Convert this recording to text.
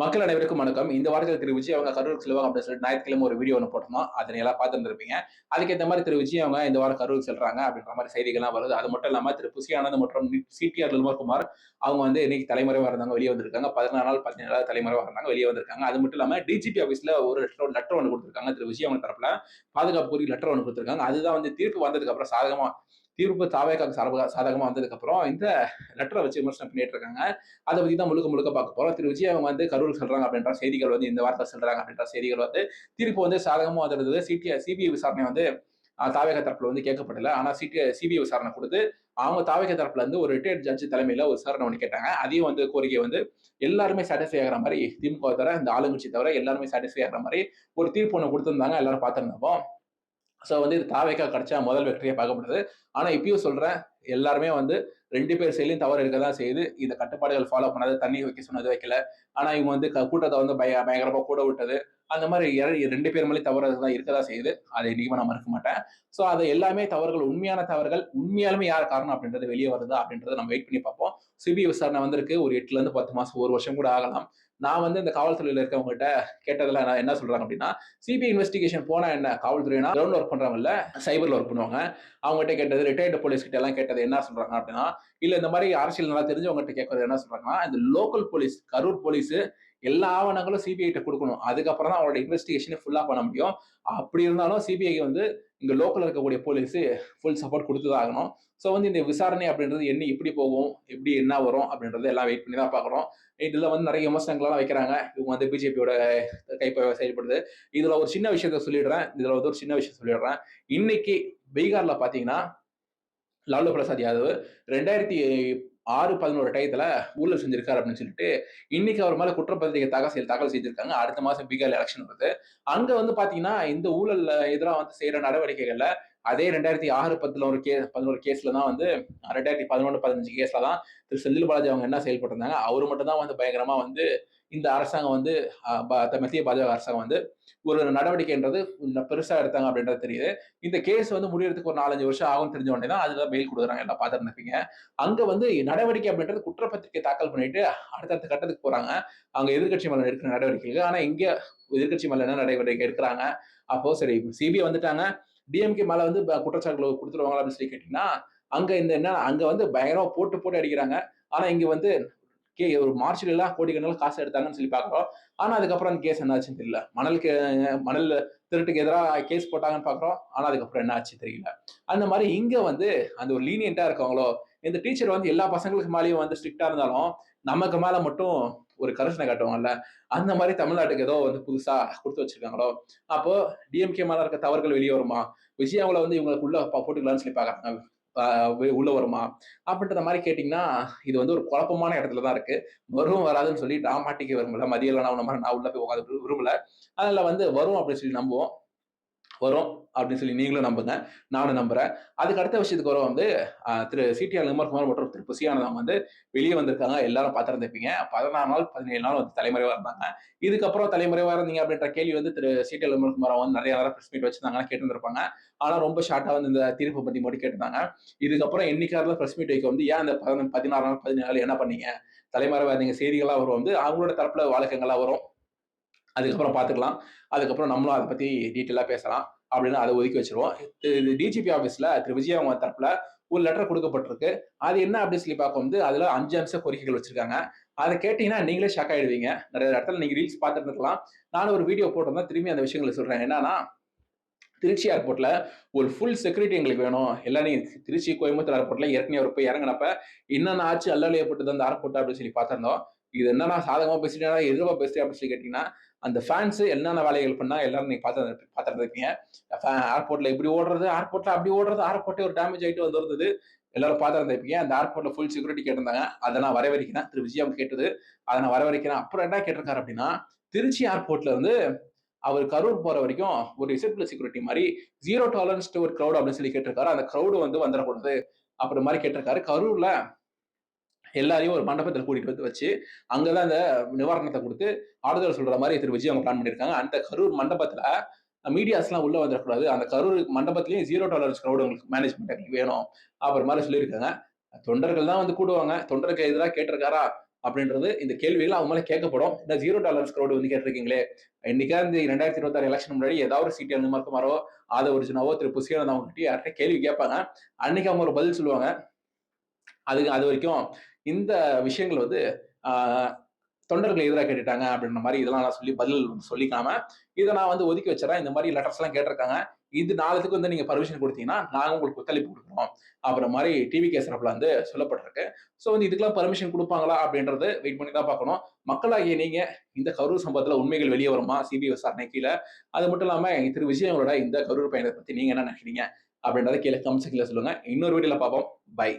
மக்கள் அனைவருக்கும் வணக்கம். இந்த வாரத்தில் திரு விஜய் அவங்க கரூருக்கு செல்வாங்க அப்படின்னு சொல்லிட்டு ஞாயிற்றுக்கிழமை ஒரு வீடியோ ஒன்று போட்டிருந்தோம். அதை எல்லாம் பார்த்துருந்துருப்பீங்க. அதுக்கேற்ற மாதிரி திரு விஜய் அவங்க இந்த வாரம் கரூருக்கு செல்றாங்க அப்படின்ற மாதிரி செய்திகள்லாம் வருது. அது மட்டும் இல்லாம திரு புசி ஆனந்த் மற்றும் சிடிஆர் நிர்மல்குமார் அவங்க வந்து இன்னைக்கு தலைமறைவா இருந்தாங்க, வெளியே வந்திருக்காங்க. 14 நாள் 17 நாள் தலைமறைவா இருந்தாங்க, வெளியே வந்திருக்காங்க. அது மட்டும் இல்லாம டிஜிபி ஆஃபீஸ்ல ஒரு லெட்டர் ஒன்று கொடுத்திருக்காங்க. திரு விஜய் அவங்க தரப்புல பாதுகாப்பு கோரி லெட்டர் ஒன்று கொடுத்திருக்காங்க. அதுதான் வந்து தீர்ப்பு வந்ததுக்கு அப்புறம் தீர்ப்பு தாவேக்காக்கு சாதகமா வந்ததுக்கு அப்புறம் இந்த லெட்டரை வச்சு விமர்சனம் பண்ணிட்டு இருக்காங்க. அதை பத்தி தான் முழுக்க முழுக்க பார்க்க போறோம். திரு விஜய் அவங்க வந்து கரூர் சொல்றாங்க அப்படின்ற செய்திகள் வந்து இந்த வார்த்தை சொல்றாங்க அப்படின்ற செய்திகள் வந்து தீர்ப்பு வந்து சாதகமா வந்திருந்தது. சிபிஐ விசாரணை வந்து தாவேக தரப்புல வந்து கேட்கப்படல. ஆனா சிபிஐ விசாரணை கொடுத்து அவங்க தாவேக தரப்புல இருந்து ஒரு ரிட்டையர்ட் ஜட்ஜ் தலைமையில ஒரு விசாரணை ஒன்று கேட்டாங்க. அதையும் வந்து கோரிக்கை வந்து எல்லாருமே சாட்டிஸ்ஃபை ஆகிற மாதிரி, திமுக தவிர இந்த ஆளுங்கட்சி தவிர எல்லாருமே சாட்டிஸ்ஃபை ஆகிற மாதிரி ஒரு தீர்ப்பு ஒன்று கொடுத்திருந்தாங்க. எல்லாரும் பார்த்திருந்தோம். ஸோ வந்து இது தாவேக்கா கிடைச்சா முதல் வெற்றியை பார்க்கப்படுது. ஆனா இப்பயும் சொல்றேன், எல்லாருமே வந்து 2 பேர் செயலையும் தவறு இருக்க தான் செய்யுது. இந்த கட்டுப்பாடுகள் ஃபாலோ பண்ணாது, தண்ணி வைக்க சொன்னது வைக்கல. ஆனா இவங்க வந்து கூட்டத்தை வந்து பயங்கரமா கூட விட்டது. அந்த மாதிரி 2 பேர் மேலேயும் தவறு தான் இருக்கதான் செய்யுது. அதை இன்னைக்கு நான் மறுக்க மாட்டேன். ஸோ அது எல்லாமே தவறுகள், உண்மையான தவறுகள். உண்மையாலுமே யார் காரணம் அப்படின்றது வெளியே வருதா அப்படின்றத நம்ம வெயிட் பண்ணி பார்ப்போம். சிபிஐ விசாரணை வந்திருக்கு. ஒரு 8ல இருந்து 10 மாசம், 1 வருஷம் கூட ஆகலாம். நான் வந்து இந்த காவல்துறையில இருக்கவங்ககிட்ட கேட்டதுல நான் என்ன சொல்றாங்க அப்படின்னா, சிபிஐ இன்வெஸ்டிகேஷன் போனா என்ன, காவல்துறையினா கிரவுண்ட் ஒர்க் பண்றவங்கல்ல, சைபர்ல ஒர்க் பண்ணுவாங்க. அவங்ககிட்ட கேட்டது, ரிட்டையர்டு போலீஸ் கிட்ட எல்லாம் கேட்டது என்ன சொல்றாங்க அப்படின்னா, இல்ல இந்த மாதிரி அரசியல் நல்லா தெரிஞ்சவங்ககிட்ட கேட்கறது என்ன சொல்றாங்கன்னா, இந்த லோக்கல் போலீஸ், கரூர் போலீஸ் எல்லா ஆவணங்களும் சிபிஐ கிட்ட கொடுக்கணும். அதுக்கப்புறம் தான் அவங்களோட இன்வெஸ்டிகேஷனை ஃபுல்லா பண்ண முடியும். அப்படி இருந்தாலும் சிபிஐ வந்து இங்க லோக்கல்ல இருக்கக்கூடிய போலீஸ் ஃபுல் சப்போர்ட் கொடுத்துதான் ஆகணும். ஸோ வந்து இந்த விசாரணை அப்படின்றது என்ன, எப்படி போகும், எப்படி என்ன வரும் அப்படின்றது எல்லாம் வெயிட் பண்ணி தான் பார்க்குறோம். இதுல வந்து நிறைய விமர்சனங்கள்லாம் வைக்கிறாங்க. இவங்க வந்து பிஜேபியோட கைப்ப செயல்படுது. இதுல ஒரு சின்ன விஷயத்த சொல்லிடுறேன். இன்னைக்கு பீகார்ல பாத்தீங்கன்னா லாலு பிரசாத் யாதவ் 2006-11 டயத்துல ஊழல் செஞ்சிருக்காரு அப்படின்னு சொல்லிட்டு இன்னைக்கு அவர் மேல குற்றப்பத்திரிகை தாக்கல் செய்திருக்காங்க. அடுத்த மாசம் பீகார் எலெக்ஷன் வருது. அங்க வந்து பாத்தீங்கன்னா இந்த ஊழல்ல எதிராக வந்து செய்யற நடவடிக்கைகள்ல அதே 2006-11 கேஸ்ல தான் வந்து 2011-15 கேஸ்ல தான் திரு செந்தில் பாலாஜி அவங்க என்ன செயல்பட்டிருந்தாங்க. அவரு மட்டும் தான் வந்து பயங்கரமா வந்து இந்த அரசாங்கம் வந்து மத்திய பாஜக அரசாங்கம் வந்து ஒரு நடவடிக்கைன்றது பெருசா எடுத்தாங்க அப்படின்றது தெரியுது. இந்த கேஸ் வந்து முடியறதுக்கு ஒரு 4-5 வருஷம் ஆகும் தெரிஞ்ச உடனே தான் அதுதான் பெயில் கொடுக்குறாங்க. எல்லாம் பார்த்துருப்பீங்க. அங்க வந்து நடவடிக்கை அப்படின்றது குற்றப்பத்திரிகை தாக்கல் பண்ணிட்டு அடுத்தடுத்த கட்டத்துக்கு போறாங்க. அங்க எதிர்கட்சி மேல எடுக்கிற நடவடிக்கைகள். ஆனா இங்க எதிர்கட்சி மேல என்ன நடவடிக்கை எடுக்கிறாங்க? அப்போ சரி சிபிஐ வந்துட்டாங்க, டிஎம்கே மேல வந்து குற்றச்சாட்டுகள் கொடுத்துருவாங்க அப்படின்னு சொல்லி கேட்டீங்கன்னா, அங்க இந்த என்ன அங்க வந்து பயங்கரமா போட்டு அடிக்கிறாங்க. ஆனா இங்க வந்து ஒரு மார்ச்ல எல்லாம் கோடிக்கணக்கில் காசு எடுத்தாங்கன்னு சொல்லி பாக்குறோம். ஆனா அதுக்கப்புறம் அந்த கேஸ் என்ன ஆச்சுன்னு தெரியல. மணல் திருட்டுக்கு எதிராக கேஸ் போட்டாங்கன்னு பாக்குறோம். ஆனா அதுக்கப்புறம் என்ன ஆச்சு தெரியல. அந்த மாதிரி இங்க வந்து அந்த ஒரு லீனியன்ட்டா இருக்காங்களோ, இந்த டீச்சர் வந்து எல்லா பசங்களுக்கு மேலேயும் வந்து ஸ்ட்ரிக்டா இருந்தாலும் நமக்கு மேல மட்டும் ஒரு கரிசனை காட்டுவாங்கல்ல, அந்த மாதிரி தமிழ்நாட்டுக்கு ஏதோ வந்து புதுசா கொடுத்து வச்சிருக்காங்களோ. அப்போ டிஎம்கே மேல இருக்க தவறுகள் வெளியே வருமா, விஜய் அவங்கள வந்து இவங்களுக்குள்ள போட்டுக்கலாம்னு சொல்லி பாக்குறாங்க, உள்ள வருமா அப்படின்ற மாதிரி கேட்டீங்கன்னா, இது வந்து ஒரு குழப்பமான இடத்துலதான் இருக்கு. வரும் வராதுன்னு சொல்லி டிராமாட்டிக் விரும்பல, மதியம் நான் உள்ள போய் உட்காந்து விரும்பல. அதனால வந்து வரும் அப்படின்னு சொல்லி நம்புவோம். வரும் அப்படின்னு சொல்லி நீங்களும் நம்புங்க, நானும் நம்புறேன். அதுக்கு அடுத்த விஷயத்துக்கு வரும் வந்து திரு சிடிஆர் நிர்மல்குமார் மற்றும் திரு புசி ஆனந்த் வந்து வெளியே வந்திருக்காங்க. எல்லாரும் பார்த்திருந்திருப்பீங்க. 14 நாள் 17 நாள் வந்து தலைமறைவா இருந்தாங்க. இதுக்கப்புறம் தலைமறைவா இருந்தீங்க அப்படின்ற கேள்வி வந்து திரு சிடிஆர் நிர்மல்குமார் வந்து நிறைய நேரம் பிரஸ் மீட் வச்சிருந்தாங்க, கேட்டுருப்பாங்க. ஆனா ரொம்ப ஷார்ட்டா வந்து இந்த தீர்ப்பு பத்தி மட்டும் கேட்டிருந்தாங்க. இதுக்கப்புறம் என்னைக்காவது பிரஸ் மீட் வைக்க வந்து ஏன் இந்த 16 நாள் 17 நாள் என்ன பண்ணீங்க, தலைமறைவா இருந்தீங்க, செய்திகளா வரும் வந்து அவங்களோட தரப்புல வழக்கங்களா வரும். அதுக்கப்புறம் பார்த்துக்கலாம். அதுக்கப்புறம் நம்மளும் அதை பத்தி டீட்டெயிலா பேசலாம் அப்படின்னு அதை ஒதுக்கி வச்சிருவோம். இது டிஜிபி ஆஃபீஸ்ல திரு விஜய் அவங்க தரப்புல ஒரு லெட்டர் கொடுக்கப்பட்டிருக்கு. அது என்ன அப்படின்னு சொல்லி பார்க்க வந்து அதுல 5 அம்ச கோரிக்கைகள் வச்சிருக்காங்க. அதை கேட்டீங்கன்னா நீங்களே ஷாக் ஆயிடுவீங்க. நிறைய இடத்துல நீங்க ரீல்ஸ் பார்த்துட்டு இருக்கலாம். நானும் ஒரு வீடியோ போட்டிருந்தேன், திரும்பி அந்த விஷயங்களை சொல்றேன். என்னன்னா, திருச்சி ஏர்போர்ட்ல ஒரு ஃபுல் செக்யூரிட்டி எங்களுக்கு வேணும். எல்லாரும் திருச்சி கோயம்புத்தூர் ஏர்போர்ட்ல ஏற்கனவே அவர் போய் இறங்கினப்ப என்னென்ன ஆச்சு, அல்லல் ஏற்பட்டது அந்த ஏர்போர்ட் அப்படின்னு சொல்லி பார்த்திருந்தோம். இது என்னன்னா சாதகமா பேசிட்டா எதிர்ப்பா பேசுறேன் அப்படின்னு சொல்லி கேட்டீங்கன்னா, அந்த ஃபேன்ஸ் என்னென்ன வேலைகள் பண்ணா எல்லாரும் நீங்க பார்த்துருப்பீங்க. ஏர்போர்ட்ல இப்படி ஓடுறது, ஏர்போர்ட்ல அப்படி ஓடுறது, ஏர்போர்ட்டே ஒரு டேமேஜ் ஆயிட்டு வந்திருந்தது. எல்லாரும் பார்த்துருப்பீங்க. அந்த ஏர்போர்ட்ல ஃபுல் செக்யூரிட்டி கேட்டிருந்தாங்க. அதை நான் வரவேற்கிறேன். திரு விஜய் அவங்க கேட்டது அதை நான் வரவேற்கிறேன். அப்புறம் என்ன கேட்டிருக்காரு அப்படின்னா, திருச்சி ஏர்போர்ட்ல வந்து அவர் கரூர் போற வரைக்கும் ஒரு ரிசப்ட் செக்யூரிட்டி மாதிரி 0 டாலரன்ஸ் டு ஒரு கிரௌட் அப்படின்னு சொல்லி கேட்டிருக்காரு. அந்த கிரௌடு வந்து வந்துடக்கூடாது அப்புறம் மாதிரி கேட்டிருக்காரு. கரூர்ல எல்லாரையும் ஒரு மண்டபத்தில் கூட்டிட்டு வந்து வச்சு அங்கதான் அந்த நிவாரணத்தை கொடுத்து ஆறுதல் சொல்ற மாதிரி திரு விஜய் அவங்க பிளான் பண்ணிருக்காங்க. அந்த கரூர் மண்டபத்துல மீடியாஸ் எல்லாம் உள்ள வந்துடக்கூடாது. அந்த கரூர் மண்டபத்திலயும் 0 டாலரன்ஸ் கிரௌட் உங்களுக்கு மேனேஜ்மெண்ட் வேணும் அப்புறம் மாதிரி சொல்லியிருக்காங்க. தொண்டர்கள் தான் வந்து கூடுவாங்க. தொண்டருக்கு எதிராக கேட்டிருக்காரா, அப்படின்றது இந்த கேள்விகள் அவங்க மேல கேட்கப்படும். இந்த $0 crowd வந்து கேட்டிருக்கீங்களே, என்னைக்காவது இந்த 2026 எலக்ஷன் முன்னாடி ஏதாவது ஒரு சீட்டு அனுமர்குமாரோ, ஆதவ் அர்ஜுனாவோ, திரு புஷ்யனந்த் அவங்க கிட்ட யார்கிட்ட கேள்வி கேட்பாங்க. அன்னைக்கு அவங்க ஒரு பதில் சொல்லுவாங்க. அது வரைக்கும் இந்த விஷயங்கள் வந்து ஆ தொண்டர்கள் எதிரா கேட்டுட்டாங்க அப்படின்ற மாரி இதெல்லாம் நான் சொல்லி பதில் சொல்லிக்காம, இத நான் வந்து ஒதுக்கி வச்சுர்றேன். இந்த மாரி லெட்டர்ஸ்லாம் கேட்டிருக்காங்க. இது நாளத்துக்கு வந்து நீங்க பர்மிஷன் குடுத்தீங்கன்னா, நாங்க உங்களுக்கு ஒத்துழைப்பு குடுக்குறோம். அப்படின்ற மாரி டிவிகே தரப்புல வந்து சொல்லப்பட்டிருக்கு. சோ வந்து இதுக்கெல்லாம் பர்மிஷன் குடுப்பாங்களா அப்படின்றது வெயிட் பண்ணி தான் பார்க்கணும். மக்களாகிய நீங்க இந்த கரூர் சம்பவத்துல உண்மைகள் வெளிய வருமா? சிபிஐ விசாரணை கீழ. அது மட்டும் இல்லாம திரு விஜய் அவங்களோட இந்த கரூர் பயணத்த பத்தி நீங்க என்ன நினைக்கிறீங்க? அப்படின்றத கீழ கமெண்ட் செக்ஷன்ல சொல்லுங்க. இன்னொரு வீடியோல பார்ப்போம். பை.